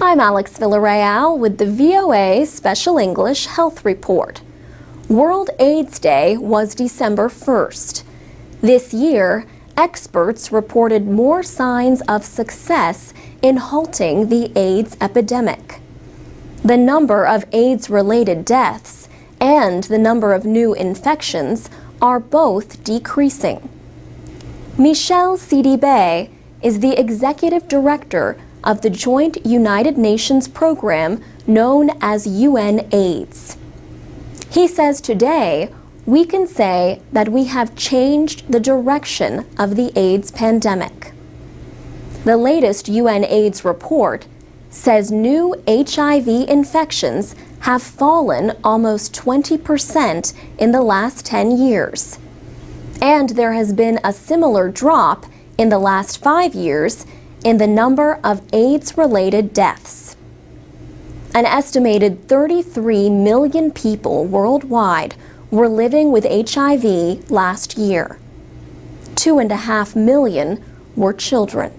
I'm Alex Villarreal with the VOA Special English Health Report. World AIDS Day was December 1st. This year, experts reported more signs of success in halting the AIDS epidemic. The number of AIDS-related deaths and the number of new infections are both decreasing. Michelle Sidibe is the executive director of the Joint United Nations program known as UNAIDS. He says today we can say that we have changed the direction of the AIDS pandemic. The latest UNAIDS report says new HIV infections have fallen almost 20% in the last 10 years. And there has been a similar drop in the last 5 years in the number of AIDS-related deaths. An estimated 33 million people worldwide were living with HIV last year. 2.5 million were children.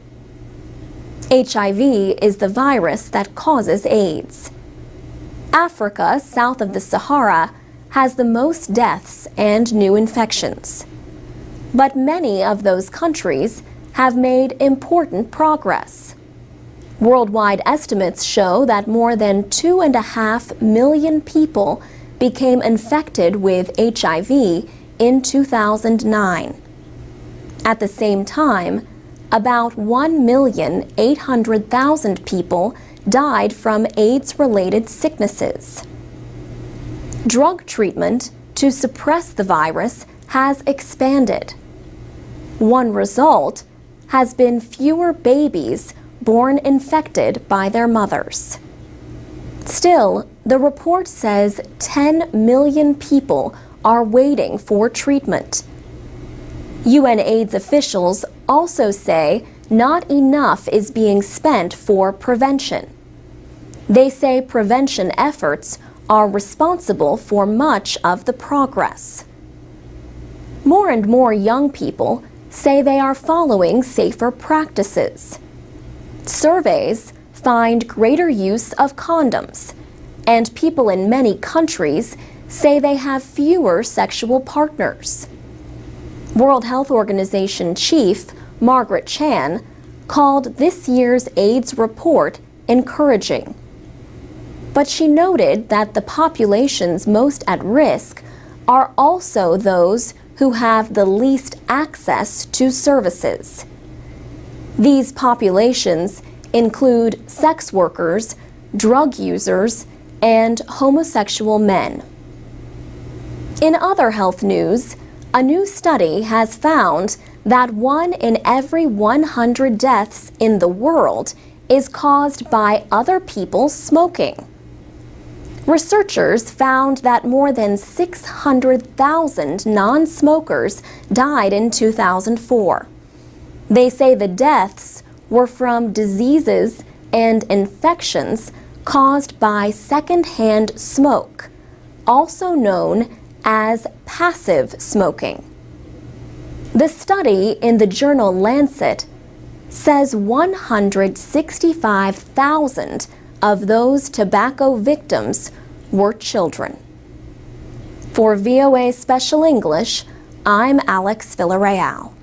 HIV is the virus that causes AIDS. Africa, south of the Sahara, has the most deaths and new infections. But many of those countries have made important progress. Worldwide estimates show that more than 2.5 million people became infected with HIV in 2009. At the same time, about 1,800,000 people died from AIDS-related sicknesses. Drug treatment to suppress the virus has expanded. One result has been fewer babies born infected by their mothers. Still, the report says 10 million people are waiting for treatment. UNAIDS officials also say not enough is being spent for prevention. They say prevention efforts are responsible for much of the progress. More and more young people say they are following safer practices. Surveys find greater use of condoms, and people in many countries say they have fewer sexual partners. World Health Organization chief Margaret Chan called this year's AIDS report encouraging. But she noted that the populations most at risk are also those who have the least access to services. These populations include sex workers, drug users, and homosexual men. In other health news, a new study has found that 1 in every 100 deaths in the world is caused by other people smoking. Researchers found that more than 600,000 non-smokers died in 2004. They say the deaths were from diseases and infections caused by secondhand smoke, also known as passive smoking. The study in the journal Lancet says 165,000 of those tobacco victims were children. For VOA Special English, I'm Alex Villarreal.